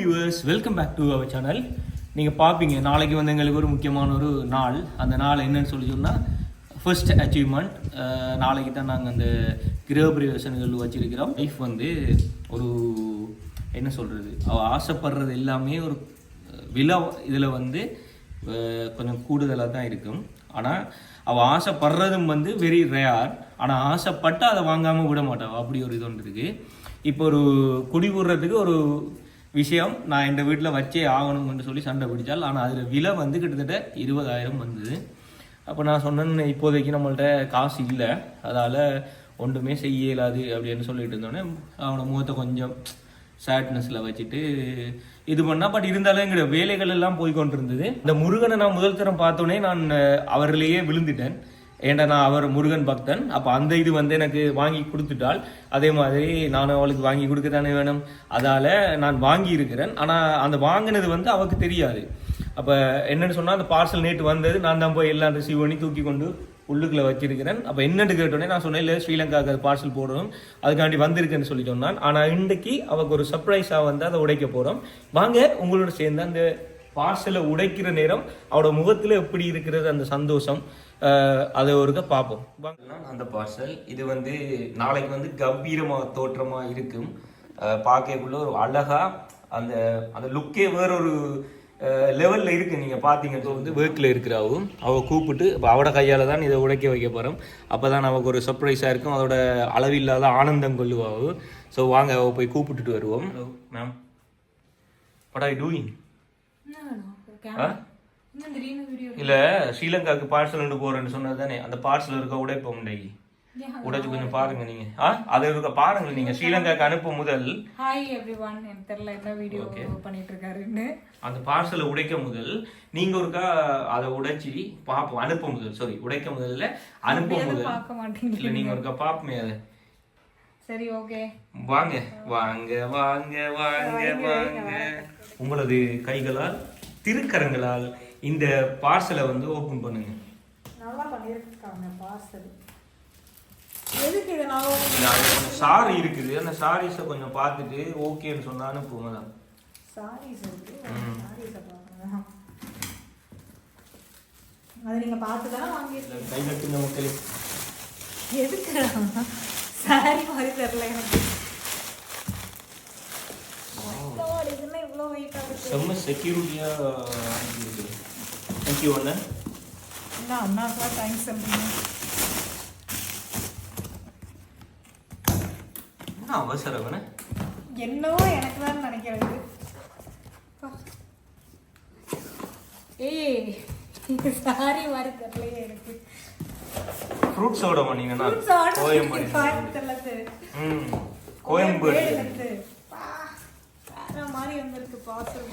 Viewers, welcome back to our channel. நீங்கள் பார்ப்பீங்க, நாளைக்கு வந்து எங்களுக்கு ஒரு முக்கியமான ஒரு நாள். அந்த நாள் என்னன்னு சொல்லி சொன்னால் ஃபர்ஸ்ட் அச்சீவ்மெண்ட். நாளைக்கு தான் நாங்கள் அந்த கிரகப்பிரவேசங்கள் வச்சிருக்கிறோம். லைஃப் வந்து ஒரு என்ன சொல்கிறது, அவள் ஆசைப்படுறது எல்லாமே ஒரு விலை இதில் வந்து கொஞ்சம் கூடுதலாக தான் இருக்கும். ஆனால் அவள் ஆசைப்படுறதும் வந்து வெரி ரேர். ஆனால் ஆசைப்பட்டு அதை வாங்காமல் விட மாட்டாள். அப்படி ஒரு இது ஒன்று இருக்குது. இப்போ ஒரு குடி போடுறதுக்கு ஒரு விஷயம் நான் இந்த வீட்டில் வச்சே ஆகணும்னு சொல்லி சண்டை பிடிச்சால். ஆனால் அதில் விலை வந்து கிட்டத்தட்ட 20,000 வந்தது. அப்போ நான் சொன்னேன்னு இப்போதைக்கு நம்மள்ட்ட காசு இல்லை, அதால் ஒன்றுமே செய்ய இயலாது அப்படின்னு சொல்லிட்டு இருந்தோடனே அவனை முகத்தை கொஞ்சம் சேட்னஸில் வச்சுட்டு இது பண்ணால். பட் இருந்தாலும் எங்களுடைய வேலைகள் எல்லாம் போய்கொண்டு இருந்தது. இந்த முருகனை நான் முதல் தரம் பார்த்தோன்னே நான் அவரிலேயே விழுந்துட்டேன். ஏன்டா நான் அவர் முருகன் பக்தன். அப்போ அந்த இது வந்து எனக்கு வாங்கி கொடுத்துட்டாள். அதே மாதிரி நானும் அவளுக்கு வாங்கி கொடுக்கத்தானே வேணும். அதால் நான் வாங்கி இருக்கிறேன். ஆனால் அந்த வாங்கினது வந்து அவளுக்கு தெரியாது. அப்போ என்னென்னு சொன்னால், அந்த பார்சல் நேற்று வந்தது, நான் தான் போய் எல்லாம் ரிசீவ் பண்ணி தூக்கி கொண்டு உள்ளுக்குள்ளே வச்சிருக்கிறேன். அப்போ என்னென்னு கேட்டோன்னே நான் சொன்னேன், இல்லை ஸ்ரீலங்காவுக்கு அது பார்சல் போடணும், அதுக்காண்டி வந்திருக்குன்னு சொல்லி சொன்னான். ஆனால் இன்றைக்கு அவருக்கு ஒரு சர்ப்ரைஸாக வந்து அதை உடைக்க போகிறோம். வாங்க உங்களோட சேர்ந்து அந்த பார்சலை உடைக்கிற நேரம் அவரோட முகத்தில் எப்படி இருக்கிறது அந்த சந்தோஷம், அதை ஒருக்க பார்ப்போம். அந்த பார்சல் இது வந்து நாளைக்கு வந்து கம்பீரமாக தோற்றமாக இருக்கும். பார்க்கக்குள்ள ஒரு அழகா அந்த அந்த லுக்கே வேறொரு லெவலில் இருக்குது. நீங்கள் பார்த்தீங்கன்னா வந்து வேர்க்கில் இருக்கிறாவும் அவள் கூப்பிட்டு இப்போ அவட கையால் தான் இதை உடைக்க வைக்க போகிறோம். அப்போ தான் நமக்கு ஒரு சர்ப்ரைஸாக இருக்கும். அதோட அளவில்லாத ஆனந்தம் கொள்ளுவாவும். ஸோ வாங்க அவள் போய் கூப்பிட்டுட்டு வருவோம். Hello ma'am, what are you doing? இல்லை, ஸ்ரீலங்காவுக்கு பார்சல் ஒன்று போகிறேன்னு சொன்னது தானே, அந்த பார்சல் இருக்க உடைப்போம். இன்றைக்கு உடைச்சு கொஞ்சம் பாருங்க நீங்க. அதை இருக்க பாருங்க நீங்க. ஸ்ரீலங்காக்கு அனுப்ப முதல் ஹாய் எவ்ரிவன், எனக்கு தெரியல என்ன வீடியோ பண்ணிட்டு இருக்காருன்னு. அந்த பார்சலை உடைக்க முதல் நீங்க ஒருக்கா அதை உடைச்சி பாப்போம். அனுப்ப முதல், சாரி உடைக்க முதல்ல அனுப்ப முதல் பார்க்க மாட்டீங்க. இல்ல நீங்க ஒருக்கா பாப்போமே அதை. சரி ஓகே, வாங்க வாங்க வாங்க வாங்க வாங்க. உங்களது கைகளால் திருக்கரங்களால் இந்த பார்சலை வந்து ஓபன் பண்ணுங்க. நல்லா பண்ணிருக்காங்க பார்சல். எதுக்கு இத நான் சாரி இருக்குது, அந்த சாரீஸை கொஞ்சம் பார்த்துட்டு ஓகேன்னு சொன்னா அனுப்புங்க தான். சாரீஸ் இருக்கு, சாரீஸை பார்க்கணும். அது நீங்க பார்த்து தானே வாங்கிருக்கீங்க. கை கட்டுங்க மக்களே. எதுக்கு சாரி மாதிரி தெரியல எனக்கு. இதுல இவ்வளோ வெயிட் ஆகுது. செம்ம செக்யூரிட்டியா இருக்கு. தேங்க்யூ அண்ணா. என்ன அண்ணாக்கா தேங்க்ஸ் சொல்றீங்க? அவசரம் என்னவோ எனக்கு தான் நினைக்கிறது. ஏய் சாரி மாதிரி தெரியலையே எனக்கு. ஃப்ரூட் சோடா பண்ணீங்கன்னா கோயம்பேடு கோயம்பேடு வேற மாதிரி வந்திருக்கு பார்சல்.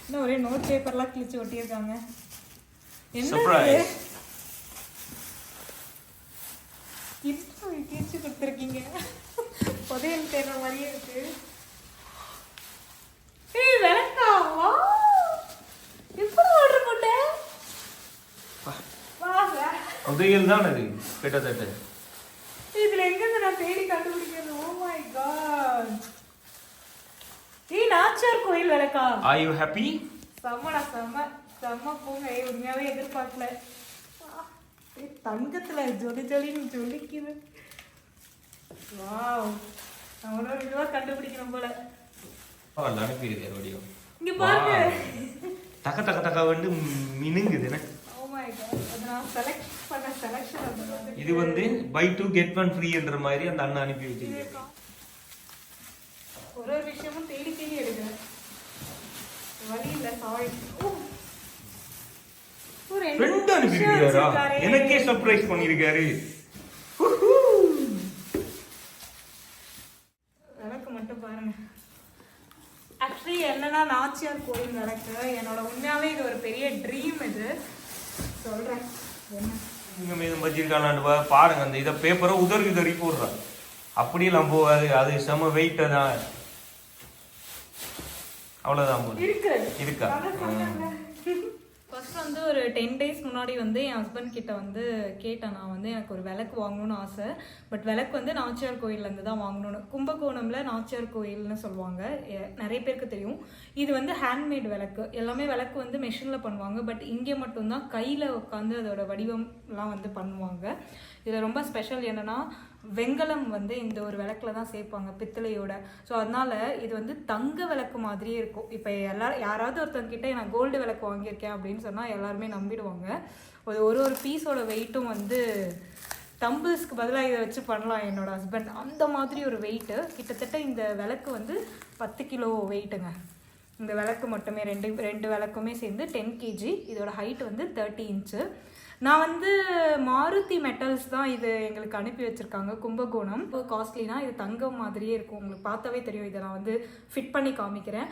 இன்னும் ஒரே நோட் பேப்பர்லாம் கிழிச்சு ஒட்டியிருக்காங்க. என்ன கிழிச்சு கொடுத்துருக்கீங்க? புதையல் தேடுற மாதிரியே இருக்கு. ஏய் விளக்காவா, எப்படி ஆர்டர் போட்டேன்? புதையல் தான் அது கிட்டத்தட்ட. இதுல எங்க நான் தேடி கண்டுபிடிக்கிறது? Oh my god. ஏய் நாச்சியார் கோயில் விளக்கா? Are you happy? செம்மடா செம்ம செம்ம போங்க. உண்மையாவே எதிர்பார்க்கல. தங்கத்துல ஜொலி ஜொலின்னு ஜொலிக்குது. வாவ், நம்மளோட இதுவா கண்டுபிடிக்கணும் போல. அனுப்பியிருக்காரு வீடியோ. இங்க பாருங்க, டக்க டக்க டக்க வந்து மினுங்குது. ஓ மை காட், நான் செலக்ட் பண்ண செலக்ஷன் அந்த மாதிரி. இது வந்து பை 2 get 1 free என்ற மாதிரி அந்த அண்ணா அனுப்பி வச்சிருக்காரு. ஒரு விஷயமும் தேடி தேடி எடுக்கிறேன், வழி இல்ல. சாரி. ஃப்ரெண்ட் அனுப்பியிருக்காரா? எனக்கே சர்ப்ரைஸ் பண்ணியிருக்காரு. விளக்கு மட்டும் பாருங்க. ஆக்சுவலி என்னன்னா, நாச்சியார் கோயில் விளக்கு என்னோட உண்மையாவே இது ஒரு பெரிய ட்ரீம். இது சொல்றேன். நீங்க மீதம் வச்சிருக்கானு பாருங்க. அந்த இதை பேப்பரை உதறி உதறி போடுறான். அப்படியெல்லாம் போகாது, அது செம வெயிட் தான். அவ்வளவுதான் இருக்கா? ஃபர்ஸ்ட் வந்து ஒரு 10 டேஸ் முன்னாடி வந்து என் ஹஸ்பண்ட் கிட்ட வந்து கேட்டேன். நான் வந்து எனக்கு ஒரு விளக்கு வாங்கணும்னு ஆசை. பட் விளக்கு வந்து நாச்சியார் கோயிலேருந்து தான் வாங்கணும்னு. கும்பகோணம்ல நாச்சியார் கோயில்னு சொல்லுவாங்க, நிறைய பேருக்கு தெரியும். இது வந்து ஹேண்ட்மேட் விளக்கு. எல்லாமே விளக்கு வந்து மெஷினில் பண்ணுவாங்க. பட் இங்கே மட்டும்தான் கையில் உட்காந்து அதோட வடிவம்லாம் வந்து பண்ணுவாங்க. இதில் ரொம்ப ஸ்பெஷல் என்னென்னா வெங்கலம் வந்து இந்த ஒரு விளக்குல தான் சேர்ப்பாங்க, பித்தளையோட. ஸோ அதனால இது வந்து தங்க விளக்கு மாதிரியே இருக்கும். இப்போ யாராவது ஒருத்தவங்க கிட்ட நான் கோல்டு விளக்கு வாங்கியிருக்கேன் அப்படின்னு சொன்னால் எல்லாருமே நம்பிடுவாங்க. ஒரு பீஸோட வெயிட்டும் வந்து தம்பிள்ஸ்க்கு பதிலாக இதை வச்சு பண்ணலாம் என்னோட ஹஸ்பண்ட். அந்த மாதிரி ஒரு வெயிட்டு. கிட்டத்தட்ட இந்த விளக்கு வந்து 10 கிலோ வெயிட்டுங்க. இந்த விளக்கு மட்டுமே ரெண்டு விளக்குமே சேர்ந்து 10 kg. இதோட ஹைட் வந்து 30 இன்ச்சு. நான் வந்து மாருதி மெட்டல்ஸ் தான் இது எங்களுக்கு அனுப்பி வச்சுருக்காங்க, கும்பகோணம். இப்போ காஸ்ட்லினா இது தங்கம் மாதிரியே இருக்கும், உங்களுக்கு பார்த்தாவே தெரியும். இதை நான் வந்து ஃபிட் பண்ணி காமிக்கிறேன்.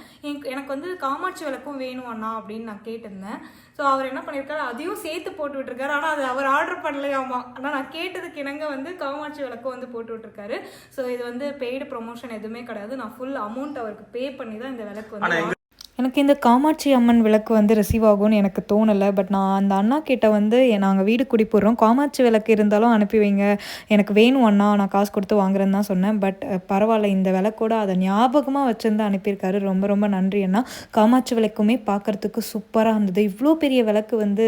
எனக்கு வந்து காமாட்சி விளக்கும் வேணும் அண்ணா அப்படின்னு நான் கேட்டிருந்தேன். ஸோ அவர் என்ன பண்ணியிருக்காரு, அதையும் சேர்த்து போட்டு விட்டுருக்காரு. ஆனால் அது அவர் ஆர்டர் பண்ணலையாமா. ஆனால் நான் கேட்டதுக்கு இணங்க வந்து காமாட்சி விளக்கும் வந்து போட்டு விட்டுருக்காரு. ஸோ இது வந்து பெய்டு ப்ரொமோஷன் எதுவுமே கிடையாது. நான் ஃபுல் அமௌண்ட் அவருக்கு பே பண்ணி தான் இந்த விளக்கு வந்து. எனக்கு இந்த காமாட்சி அம்மன் விளக்கு வந்து ரிசீவ் ஆகும்னு எனக்கு தோணலை. பட் நான் அந்த அண்ணா கிட்ட வந்து நாங்கள் வீடு குடி போடுறோம், காமாட்சி விளக்கு இருந்தாலும் அனுப்பி வைங்க, எனக்கு வேணும் அண்ணா, நான் காசு கொடுத்து வாங்குறேன்னு தான் சொன்னேன். பட் பரவாயில்ல, இந்த விளக்கோட அதை ஞாபகமாக வச்சுருந்து அனுப்பியிருக்காரு. ரொம்ப ரொம்ப நன்றி அண்ணா. காமாட்சி விளக்குமே பார்க்குறதுக்கு சூப்பராக இருந்தது. இவ்வளோ பெரிய விளக்கு வந்து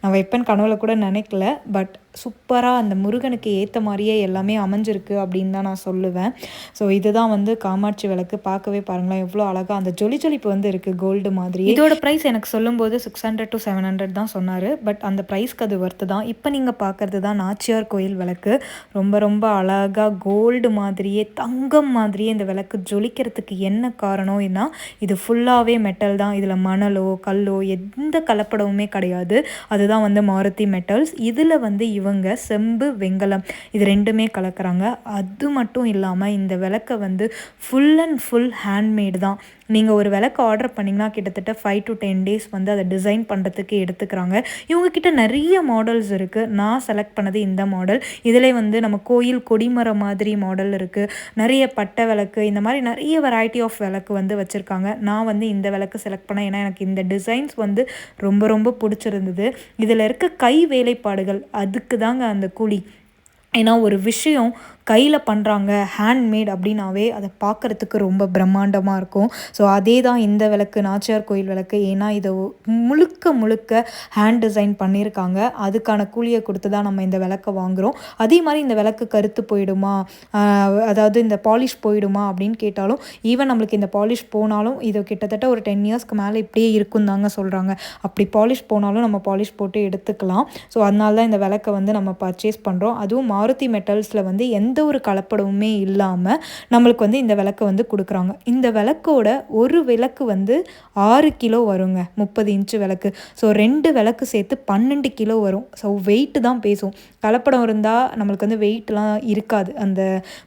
நான் வைப்பேன் கனவுல கூட நினைக்கல. பட் சூப்பராக அந்த முருகனுக்கு ஏற்ற மாதிரியே எல்லாமே அமைஞ்சிருக்கு அப்படின்னு தான் நான் சொல்லுவேன். ஸோ இதுதான் வந்து காமாட்சி விளக்கு. பார்க்கவே பாருங்களேன் எவ்வளோ அழகாக அந்த ஜொலிப்பு வந்து இருக்குது கோல்டு மாதிரி. இதோட ப்ரைஸ் எனக்கு சொல்லும்போது 600 to 700 தான் சொன்னார். பட் அந்த ப்ரைஸ்க்கு அது ஒர்த்து தான். இப்போ நீங்கள் பார்க்குறது தான் நாச்சியார் கோயில் விளக்கு. ரொம்ப ரொம்ப அழகாக கோல்டு மாதிரியே தங்கம் மாதிரியே இந்த விளக்கு ஜொலிக்கிறதுக்கு என்ன காரணம்னா இது ஃபுல்லாகவே மெட்டல் தான். இதில் மணலோ கல்லோ எந்த கலப்படமுமே கிடையாது. அதுதான் வந்து மாருதி மெட்டல்ஸ். இதில் வந்து இவங்க செம்பு வெங்கலம் இது ரெண்டுமே கலக்கிறாங்க. அது மட்டும் இல்லாமல் இந்த விளக்கை வந்து ஃபுல் அண்ட் ஃபுல் ஹேண்ட்மேடு தான். நீங்கள் ஒரு விளக்கு ஆர்டர் பண்ணிங்கன்னா கிட்டத்தட்ட 5 to 10 days வந்து அதை டிசைன் பண்ணுறதுக்கு எடுத்துக்கிறாங்க. இவங்கக்கிட்ட நிறைய மாடல்ஸ் இருக்குது. நான் செலக்ட் பண்ணது இந்த மாடல். இதில் வந்து நம்ம கோயில் கொடிமரம் மாதிரி மாடல் இருக்குது. நிறைய பட்டை விளக்கு, இந்த மாதிரி நிறைய வெரைட்டி ஆஃப் விளக்கு வந்து வச்சுருக்காங்க. நான் வந்து இந்த விளக்கு செலக்ட் பண்ணேன். ஏன்னா எனக்கு இந்த டிசைன்ஸ் வந்து ரொம்ப ரொம்ப பிடிச்சிருந்தது. இதில் இருக்க கை வேலைப்பாடுகள் அதுக்கு தாங்க அந்த கூலி. ஏன்னா ஒரு விஷயம் கையில் பண்ணுறாங்க ஹேண்ட்மேட் அப்படின்னாவே அதை பார்க்குறதுக்கு ரொம்ப பிரம்மாண்டமாக இருக்கும். ஸோ அதே தான் இந்த விளக்கு, நாச்சியார் கோயில் விளக்கு. ஏன்னா இதை முழுக்க ஹேண்ட் டிசைன் பண்ணியிருக்காங்க. அதுக்கான கூலியை கொடுத்து தான் நம்ம இந்த விளக்கை வாங்குகிறோம். அதே மாதிரி இந்த விளக்கு கருத்து போயிடுமா, அதாவது இந்த பாலிஷ் போயிடுமா அப்படின்னு கேட்டாலும் ஈவன் நம்மளுக்கு இந்த பாலிஷ் போனாலும் இது கிட்டத்தட்ட ஒரு 10 yearsக்கு மேலே இப்படியே இருக்கும் தாங்க சொல்கிறாங்க. அப்படி பாலிஷ் போனாலும் நம்ம பாலிஷ் போட்டு எடுத்துக்கலாம். ஸோ அதனால தான் இந்த விளக்கை வந்து நம்ம பர்ச்சேஸ் பண்ணுறோம். அதுவும் மாருதி மெட்டல்ஸில் வந்து எந்த ஒரு கலப்படமுமே இல்லாமல் நம்மளுக்கு வந்து இந்த விளக்கு வந்து கொடுக்குறாங்க. இந்த விளக்கோட ஒரு விளக்கு வந்து 6 கிலோ வருங்க, 30 இன்ச்சு விளக்கு. ஸோ 2 விளக்கு சேர்த்து 12 கிலோ வரும். ஸோ வெயிட்டு தான் பேசும். கலப்படம் இருந்தால் நம்மளுக்கு வந்து வெயிட்லாம் இருக்காது. அந்த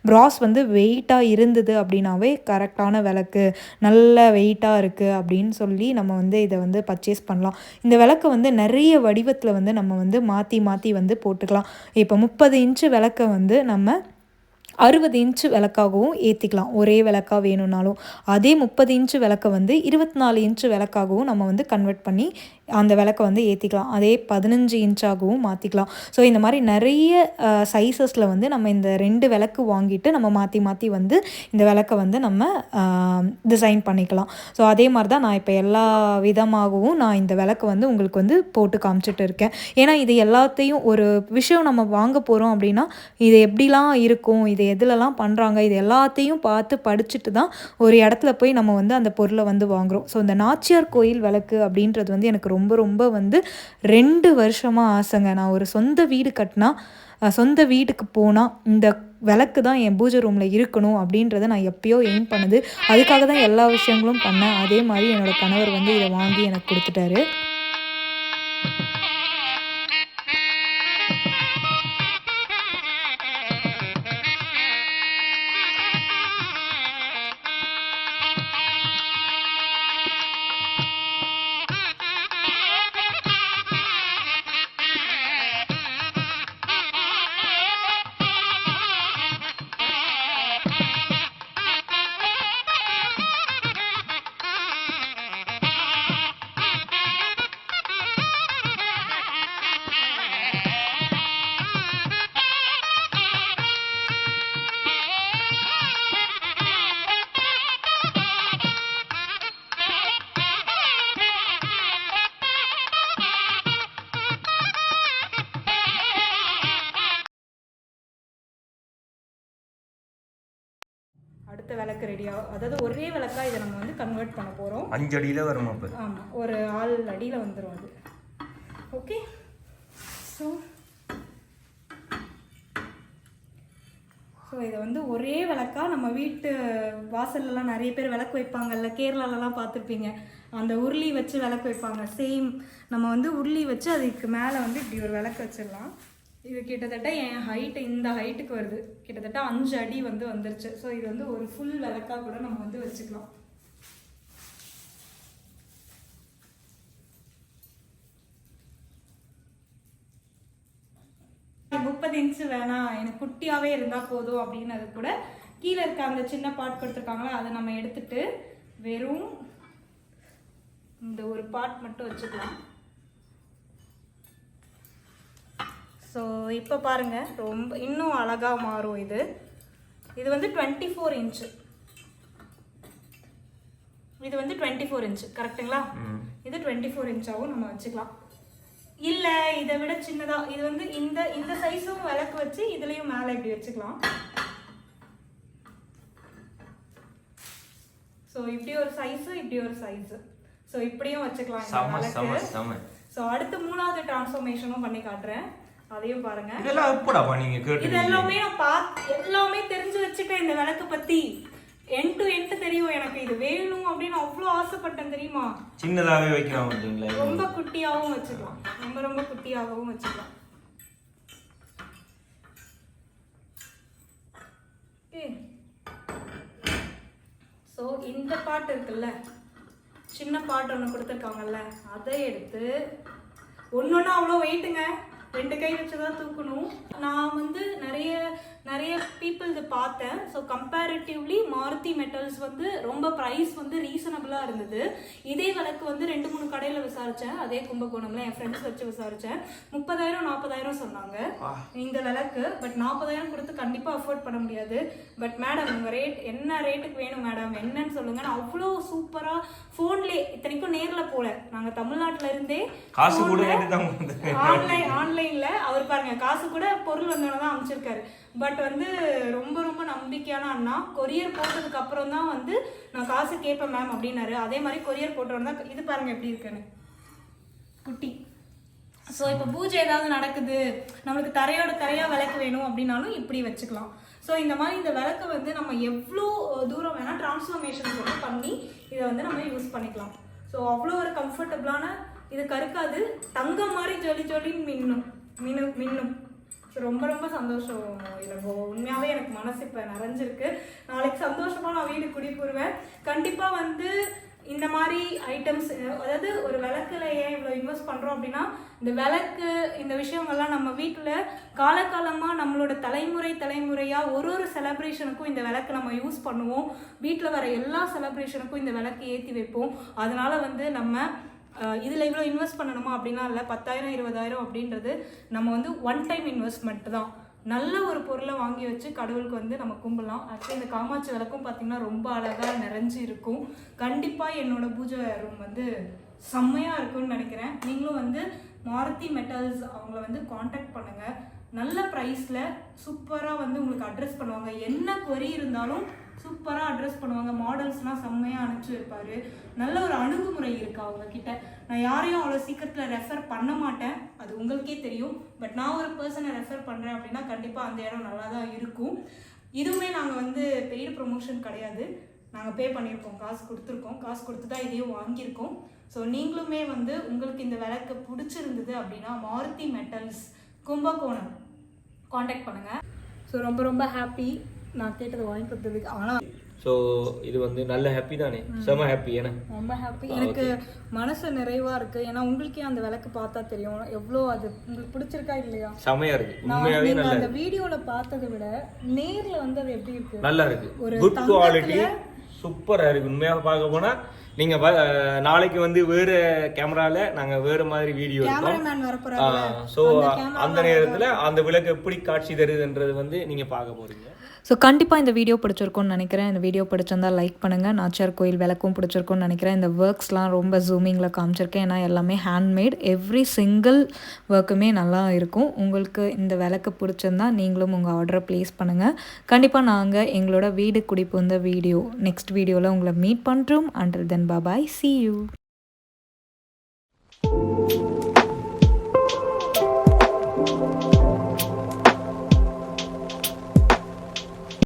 ப்ராஸ் வந்து வெயிட்டாக இருந்தது அப்படின்னாவே கரெக்டான விளக்கு, நல்ல வெயிட்டாக இருக்குது அப்படின்னு சொல்லி நம்ம வந்து இதை வந்து பர்ச்சேஸ் பண்ணலாம். இந்த விளக்கை வந்து நிறைய வடிவத்தில் வந்து நம்ம வந்து மாற்றி வந்து போட்டுக்கலாம். இப்போ 30 இன்ச்சு விளக்கை வந்து நம்ம 60 இன்ச்சு விளக்காகவும் ஏற்றிக்கலாம், ஒரே விளக்காக வேணும்னாலும். அதே 30 இன்ச்சு விளக்கை வந்து 24 இன்ச்சு விளக்காகவும் நம்ம வந்து கன்வெர்ட் பண்ணி அந்த விளக்கை வந்து ஏற்றிக்கலாம். அதே 15 இன்ச்சாகவும் மாற்றிக்கலாம். ஸோ இந்த மாதிரி நிறைய சைஸஸில் வந்து நம்ம இந்த 2 விளக்கு வாங்கிட்டு நம்ம மாற்றி வந்து இந்த விளக்கை வந்து நம்ம டிசைன் பண்ணிக்கலாம். ஸோ அதே மாதிரி தான் நான் இப்போ எல்லா விதமாகவும் நான் இந்த விளக்கை வந்து உங்களுக்கு வந்து போட்டு காமிச்சிட்டு இருக்கேன். ஏன்னா இது எல்லாத்தையும் ஒரு விஷயம் நம்ம வாங்க போகிறோம் அப்படின்னா இது எப்படிலாம் இருக்கும், இது எதுலலாம் பண்ணுறாங்க, இது எல்லாத்தையும் பார்த்து படிச்சுட்டு தான் ஒரு இடத்துல போய் நம்ம வந்து அந்த பொருளை வந்து வாங்குகிறோம். ஸோ இந்த நாச்சியார் கோயில் விளக்கு அப்படின்றது வந்து எனக்கு ரொம்ப வந்து 2 வருஷமாக ஆசைங்க. நான் ஒரு சொந்த வீடு கட்டினா, சொந்த வீட்டுக்கு போனால் இந்த விளக்கு தான் என் பூஜை ரூமில் இருக்கணும் அப்படின்றத நான் எப்பயோ எய்ம் பண்ணுது. அதுக்காக தான் எல்லா விஷயங்களும் பண்ணேன். அதே மாதிரி என்னோடய கணவர் வந்து இதை வாங்கி எனக்கு கொடுத்துட்டாரு. அடுத்த விளக்கு ரெடியாக, அதாவது ஒரே விளக்காக இதை நம்ம வந்து கன்வெர்ட் பண்ண போகிறோம். 5 அடியில் வரும் அப்போ. ஆமாம், ஒரு 6 அடியில் வந்துடும் அது. ஓகே, ஸோ இதை வந்து ஒரே விளக்காக நம்ம வீட்டு வாசல்லலாம் நிறைய பேர் விளக்கு வைப்பாங்கல்ல, கேரளாலலாம் பார்த்துருப்பீங்க, அந்த உருளி வச்சு விளக்கு வைப்பாங்க. சேம் நம்ம வந்து உருளி வச்சு அதுக்கு மேலே வந்து இப்படி ஒரு விளக்கு வச்சிடலாம். இது கிட்டத்தட்ட என் ஹைட்டு, இந்த ஹைட்டுக்கு வருது, கிட்டத்தட்ட 5 அடி வந்து வந்துருச்சு. ஸோ இது வந்து ஒரு ஃபுல் விளக்காக கூட நம்ம வந்து வச்சுக்கலாம். முப்பது இன்ச்சு வேணாம், எனக்கு குட்டியாகவே இருந்தால் போதும் அப்படின்னது கூட கீழே இருக்க அந்த சின்ன பாட் கொடுத்துருக்காங்களா, அதை நம்ம எடுத்துட்டு வெறும் இந்த ஒரு பாட் மட்டும் வச்சுக்கலாம். ஸோ இப்போ பாருங்கள், ரொம்ப இன்னும் அழகாக மாறும். இது வந்து 24 இன்ச்சு, இது வந்து 24 இன்ச்சு கரெக்டுங்களா? இது 24 இன்ச்சாகவும் நம்ம வச்சுக்கலாம். இல்லை இதை விட சின்னதாக, இது வந்து இந்த சைஸும் விளக்கு வச்சு இதுலேயும் மேலே இப்படி வச்சுக்கலாம். ஸோ இப்படி ஒரு சைஸு, இப்படி ஒரு சைஸு, ஸோ இப்படியும் வச்சுக்கலாம் இந்த விளக்கு. ஸோ அடுத்து 3வது டிரான்ஸ்ஃபர்மேஷனும் பண்ணி காட்டுறேன், அதையும் பாருங்க. இது எல்லாமே நான் எல்லாமே தெரிஞ்சு வச்சுட்டேன் இந்த விளக்கு பற்றி. எண்ட் டு எண்ட் தெரியும் எனக்கு. இது வேணும் அப்படின்னு அவ்வளோ ஆசைப்பட்டேன் தெரியுமா. சின்னதாகவே வைக்கலாம், ரொம்ப குட்டியாகவும் வச்சுக்கலாம், ரொம்ப குட்டியாகவும் வச்சுக்கலாம். ஓகே, ஸோ இந்த பாட்டு இருக்குல்ல, சின்ன பாட்டு ஒன்று கொடுத்துருக்காங்கல்ல, அதை எடுத்து ஒன்று அவ்வளோ வெயிட்டுங்க, 2 கை வச்சு தான் தூக்கணும். நான் வந்து நிறைய பீப்புள் இது பார்த்தேன். ஸோ கம்பேரிட்டிவ்லி மாருதி மெட்டல்ஸ் வந்து ரொம்ப ப்ரைஸ் வந்து ரீசனபிளாக இருந்தது. இதே விளக்கு வந்து 2-3 கடையில் விசாரித்தேன், அதே கும்பகோணம்ல என் ஃப்ரெண்ட்ஸ் வச்சு விசாரித்தேன். 30,000-40,000 சொன்னாங்க இந்த விளக்கு. பட் 40,000 கொடுத்து கண்டிப்பாக அஃபோர்ட் பண்ண முடியாது. பட் மேடம் உங்கள் ரேட் என்ன ரேட்டுக்கு வேணும் மேடம், என்னன்னு சொல்லுங்கள். நான் அவ்வளோ சூப்பராக ஃபோன்லேயே, இத்தனைக்கும் நேரில் போல, நாங்கள் தமிழ்நாட்டில் இருந்தே காசு கூட ஆன்லைனில் அவர் பாருங்க காசு கூட பொருள் வந்தோன்னு தான் அமைச்சிருக்காரு. பட் வந்து ரொம்ப நம்பிக்கையான அண்ணா. கொரியர் போட்டதுக்கு அப்புறம் தான் வந்து நான் காசு கேட்பேன் மேம் அப்படின்னாரு. அதே மாதிரி கொரியர் போட்டோன்னு தான் இது பாருங்க எப்படி இருக்குன்னு குட்டி. ஸோ இப்போ பூஜை ஏதாவது நடக்குது, நம்மளுக்கு தரையாக விளக்கு வேணும் அப்படின்னாலும் இப்படி வச்சுக்கலாம். ஸோ இந்த மாதிரி இந்த விளக்கை வந்து நம்ம எவ்வளோ தூரம் வேணால் டிரான்ஸ்ஃபர்மேஷன் வந்து பண்ணி இதை வந்து நம்ம யூஸ் பண்ணிக்கலாம். ஸோ அவ்வளோ ஒரு கம்ஃபர்டபுளான, இது கருக்காது, தங்கம் மாதிரி ஜொலின்னு மின்னும். ரொம்ப சந்தோஷம் இளங்கோ. உண்மையாகவே எனக்கு மனசு இப்போ நிறைஞ்சிருக்கு. நாளைக்கு சந்தோஷமாக நான் வீடு குடி போடுவேன். கண்டிப்பாக வந்து இந்த மாதிரி ஐட்டம்ஸ், அதாவது ஒரு விளக்குல ஏன் இவ்வளோ இன்வெஸ்ட் பண்ணுறோம் அப்படின்னா, இந்த விளக்கு இந்த விஷயங்கள்லாம் நம்ம வீட்டில் காலகாலமாக நம்மளோட தலைமுறையாக ஒரு செலிப்ரேஷனுக்கும் இந்த விளக்கு நம்ம யூஸ் பண்ணுவோம். வீட்டில் வர எல்லா செலிப்ரேஷனுக்கும் இந்த விளக்கு ஏற்றி வைப்போம். அதனால் வந்து நம்ம இதில் இவ்வளோ இன்வெஸ்ட் பண்ணணுமா அப்படின்னா இல்லை, 10,000 20,000 அப்படின்றது நம்ம வந்து ஒன் டைம் இன்வெஸ்ட்மெண்ட் தான். நல்ல ஒரு பொருளை வாங்கி வச்சு கடவுளுக்கு வந்து நம்ம கும்பிடலாம். ஆக்சுவலி இந்த காமாட்சி விளக்கும் பார்த்திங்கன்னா ரொம்ப அழகாக நிறைஞ்சு இருக்கும். கண்டிப்பாக என்னோட பூஜை ரூம் வந்து செம்மையாக இருக்கும்னு நினைக்கிறேன். நீங்களும் வந்து மாருதி மெட்டல்ஸ் அவங்கள வந்து காண்டாக்ட் பண்ணுங்கள். நல்ல ப்ரைஸில் சூப்பராக வந்து உங்களுக்கு அட்ரஸ் பண்ணுவாங்க. என்ன query இருந்தாலும் சூப்பராக அட்ரஸ் பண்ணுவாங்க. மாடல்ஸ்லாம் செம்மையாக அனுப்பிச்சி வைப்பார். நல்ல ஒரு அணுகுமுறை இருக்குது அவங்கக்கிட்ட. நான் யாரையும் அவ்வளோ சீக்கிரத்தில் ரெஃபர் பண்ண மாட்டேன், அது உங்களுக்கே தெரியும். பட் நான் ஒரு பர்சனை ரெஃபர் பண்ணுறேன் அப்படின்னா கண்டிப்பாக அந்த இடம் நல்லா தான் இருக்கும். இதுவுமே நாங்கள் வந்து பெய்டு ப்ரொமோஷன் கிடையாது, நாங்கள் பே பண்ணியிருக்கோம், காசு கொடுத்துருக்கோம், காசு கொடுத்து தான் இதையும் வாங்கியிருக்கோம். ஸோ நீங்களுமே வந்து உங்களுக்கு இந்த விளக்கு பிடிச்சிருந்தது அப்படின்னா மாருதி மெட்டல்ஸ் கும்பகோணம் காண்டாக்ட் பண்ணுங்கள். ஸோ ரொம்ப ஹாப்பி நான் கேட்டதை வாங்கி கொடுத்ததுக்கு. ஆனால் ஸோ இது வந்து நல்ல ஹாப்பி தானே, செம ஹாப்பி. ஏன்னா ரொம்ப ஹாப்பி, எனக்கு மனசு நிறைவாக இருக்குது. ஏன்னா உங்களுக்கே அந்த விளக்கு பார்த்தா தெரியும் எவ்வளோ அது உங்களுக்கு பிடிச்சிருக்கா இல்லையா. செமையாக இருக்குது உண்மையாகவே. நான் அந்த வீடியோவில் பார்த்ததை விட நேரில் வந்து அது எப்படி இருக்குது, நல்லா இருக்குது. ஒரு குட் குவாலிட்டி, சூப்பராக இருக்குது உண்மையாக பார்க்க போனால் நீங்கள் நாளைக்கு வந்து வேறு கேமராவில் நாங்கள் வேறு மாதிரி வீடியோ எடுப்போம். ஸோ அந்த நேரத்தில் அந்த விளக்கு எப்படி காட்சி தருதுன்றது வந்து நீங்கள் பார்க்க போகிறீங்க. ஸோ கண்டிப்பாக இந்த வீடியோ பிடிச்சிருக்கும்னு நினைக்கிறேன். இந்த வீடியோ பிடிச்சிருந்தா லைக் பண்ணுங்கள். நாச்சியார் கோயில் விளக்கும் பிடிச்சிருக்கும்னு நினைக்கிறேன். இந்த ஒர்க்ஸ்லாம் ரொம்ப ஜூமிங்கில் காமிச்சிருக்கேன். ஏன்னா எல்லாமே ஹேண்ட்மேட், எவ்ரி சிங்கிள் ஒர்க்குமே நல்லா இருக்கும். உங்களுக்கு இந்த விளக்கு பிடிச்சிருந்தா நீங்களும் உங்கள் ஆர்டரை ப்ளேஸ் பண்ணுங்கள். கண்டிப்பாக நாங்கள் எங்களோட வீடு குடிப்பு இந்த வீடியோ நெக்ஸ்ட் வீடியோவில் உங்களை மீட் பண்ணுறோம். Until then bye, see you.